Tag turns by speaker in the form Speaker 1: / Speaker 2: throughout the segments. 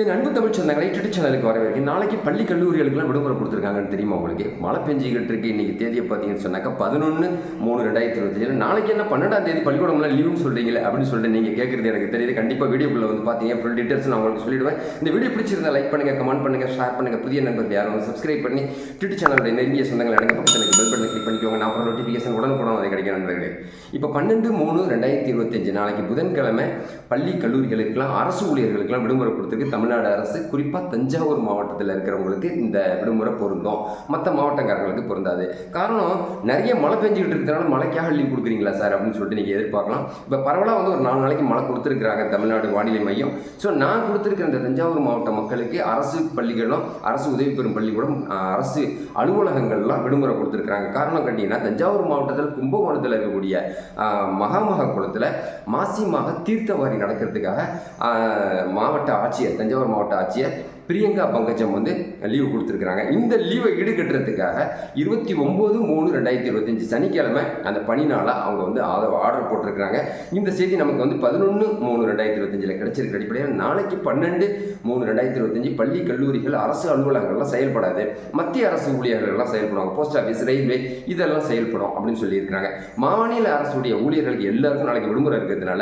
Speaker 1: என் அன்பு தமிழ் சொந்தங்களை யூடியூப் சேனலுக்கு வரவேற்க நாளைக்கு பள்ளி கல்லூரிகளுக்குலாம் விடுமுறை கொடுத்துருக்காங்கன்னு தெரியுமா உங்களுக்கு? மழை பெஞ்சிக்கிட்டு இருக்கு. இன்னைக்கு தேதியை பார்த்தீங்கன்னு சொன்னாக்கா 11/3/2025. நாளைக்கு என்ன 12ஆம் தேதி பள்ளிக்கூடம்லாம் லீவுன்னு சொல்றீங்களே அப்படின்னு சொல்லிட்டு நீங்கள் கேட்குறது எனக்கு தெரியுது. கண்டிப்பாக வீடியோக்குள்ள வந்து பார்த்தீங்க ஃபுல் டீட்டெயில்ஸ் நான் உங்களுக்கு சொல்லிடுவேன். இந்த வீடியோ பிடிச்சிருந்தா லைக் பண்ணுங்க, கமெண்ட் பண்ணுங்க, ஷேர் பண்ணுங்க. புதிய நண்பர்கள் யாரும் வந்து சப்ஸ்கிரைப் பண்ணி யூடியூப் சேனலுடைய நெருங்கிய சொந்தங்கள் எனக்கு பக்கத்தில் பெல் பட்டனை கிளிக் பண்ணிக்கோங்க. நான் அப்புறம் நோட்டிஃபிகேஷன் உடனுக்குடன் அதை கிடைக்கும் நண்பர்களே. இப்போ 12/3/2025 நாளைக்கு புதன்கிழமை பள்ளி கல்லூரிகளுக்கெல்லாம் அரசு ஊழியர்களுக்கெல்லாம் விடுமுறை கொடுத்துருக்கு தமிழ்நாடு அரசு. குறிப்பாக தஞ்சாவூர் மாவட்டத்தில் இருக்கிறவங்களுக்கு இந்த விடுமுறை பொருந்தும், மற்ற மாவட்டக்காரங்களுக்கு பொருந்தாது. காரணம், நிறைய மழை பெஞ்சிக்கிட்டு இருக்கிறதுனால மழைக்காக லீவ் கொடுக்குறீங்களா சார் அப்படின்னு சொல்லிட்டு நீங்கள் எதிர்பார்க்கலாம். இப்போ பரவலாக வந்து ஒரு 4 நாளைக்கு மழை கொடுத்துருக்குறாங்க தமிழ்நாடு வானிலை மையம். ஸோ நான் கொடுத்துருக்கிற இந்த தஞ்சாவூர் மாவட்ட மக்களுக்கு அரசு பள்ளிகளும் அரசு உதவி பெறும் பள்ளிக்கூடம் அரசு அலுவலகங்கள்லாம் விடுமுறை கொடுத்துருக்குறாங்க. காரணம் கேட்டிங்கன்னா, தஞ்சாவூர் மாவட்டத்தில் கும்பகோணத்தில் இருக்கக்கூடிய மகாமக குளத்தில் மாசி மாக தீர்த்தவாரி நடக்கிறதுக்காக மாவட்ட ஆட்சியர், தஞ்சாவூர் மாவட்ட ஆட்சியர் பிரியங்கா பங்கஜம் வந்து லீவு கொடுத்துருக்குறாங்க. இந்த லீவை ஈடுகட்டுறதுக்காக 29/3/2025 சனிக்கிழமை அந்த பணி நாளாக அவங்க வந்து ஆர்டர் போட்டிருக்கிறாங்க. இந்த செய்தி நமக்கு வந்து 11/3/2025 கிடைச்சிருக்கிற அடிப்படையில் நாளைக்கு 12/3/2025 பள்ளி கல்லூரிகள் அரசு அலுவலகங்கள்லாம் செயல்படாது, மத்திய அரசு ஊழியர்கள்லாம் செயல்படுவாங்க, போஸ்ட் ஆஃபீஸ், ரயில்வே இதெல்லாம் செயல்படும் அப்படின்னு சொல்லியிருக்கிறாங்க. மாநில அரசுடைய ஊழியர்களுக்கு எல்லாருக்கும் நாளைக்கு விடுமுறை இருக்கிறதுனால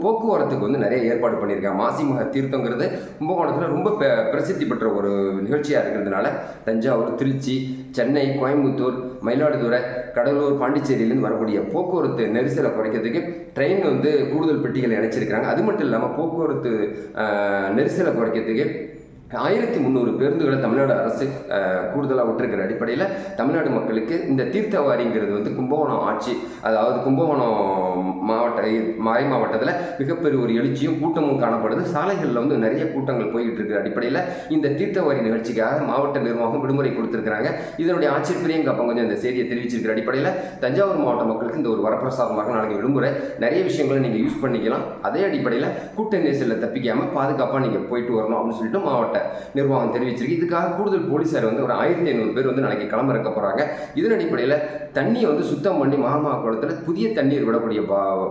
Speaker 1: போக்குவரத்துக்கு வந்து நிறைய ஏற்பாடு பண்ணியிருக்காங்க. மாசி மக தீர்த்தங்கிறது கும்பகோணத்தில் ரொம்ப பிரசித்தி பெற்ற ஒரு நிகழ்ச்சியாக இருக்கிறதுனால தஞ்சாவூர், திருச்சி, சென்னை, கோயம்புத்தூர், மயிலாடுதுறை, கடலூர், பாண்டிச்சேரியிலேருந்து வரக்கூடிய போக்குவரத்து நெரிசலை குறைக்கிறதுக்கு ட்ரெயின் வந்து கூடுதல் பெட்டிகளை இணைச்சிருக்கிறாங்க. அது மட்டும் இல்லாமல் போக்குவரத்து நெரிசலை குறைக்கிறதுக்கு 1300 பேருந்துகளை தமிழ்நாடு அரசு கூடுதலாக விட்டுருக்கிற அடிப்படையில் தமிழ்நாடு மக்களுக்கு இந்த தீர்த்தவாரிங்கிறது வந்து கும்பகோணம் ஆட்சி, அதாவது கும்பகோணம் மறை மாவட்டத்தில் மிகப்பெரிய ஒரு எழுச்சியும் கூட்டமும் காணப்படுது. சாலைகளில் வந்து நிறைய கூட்டங்கள் போய்கிட்டு இருக்கிற அடிப்படையில் இந்த தீர்த்தவாரி நிகழ்ச்சிக்காக மாவட்ட நிர்வாகம் விடுமுறை கொடுத்துருக்குறாங்க. இதனுடைய ஆட்சியர் பிரியங்கா பங்கஜம் இந்த செய்தியை தெரிவிச்சிருக்கிற அடிப்படையில் தஞ்சாவூர் மாவட்ட மக்களுக்கு இந்த ஒரு வரப்பிரசாதமாக நாளைக்கு விடுமுறை. நிறைய விஷயங்களை நீங்கள் யூஸ் பண்ணிக்கலாம். அதே அடிப்படையில் கூட்ட நெரிசலில் தப்பிக்காமல் பாதுகாப்பாக நீங்கள் போயிட்டு வரணும் அப்படின்னு சொல்லிட்டு மாவட்ட நிர்வாகம் தெரிவிச்சிருக்கு. இதுக்காக கூடுதல் போலீசார் வந்து ஒரு 1500 பேர் வந்து நாளைக்கு களமிறக்க போறாங்க. இதன் அடிப்படையில் தண்ணியை வந்து சுத்தம் பண்ணி மகாமக குளத்தில் புதிய தண்ணீர் விடக்கூடிய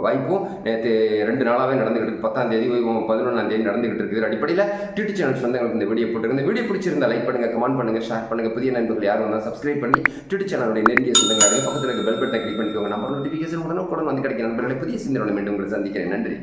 Speaker 1: வாய்ப்பும் நேற்று 2 நாளாகவே நடந்துகிட்டு இருக்கு. 10ஆம் தேதி 11ஆம் தேதி நடந்துகிட்டு இருக்குது. அடிப்படையில் டிடி சேனல் சொந்தங்களுக்கு இந்த வீடியோ போட்டுருக்கு. இந்த வீடியோ பிடிச்சிருந்தா லைக் பண்ணுங்க, கமெண்ட் பண்ணுங்க, ஷேர் பண்ணுங்க. புதிய நண்பர்கள் யாரும் வந்தால் சப்ஸ்கிரைப் பண்ணி டிடி சேனலுடைய நெருங்கிய சொந்தங்கள் பக்கத்தில் இருக்க பெல் பட்டனை கிளிக் பண்ணிக்கோங்க. நம்ம நோட்டிஃபிகேஷன் உடனுக்குடன் வந்து கிடைக்கிற நண்பர்களை புதிய சிந்தனை மீண்டும் உங்களை சந்திக்கிறேன். நன்றி.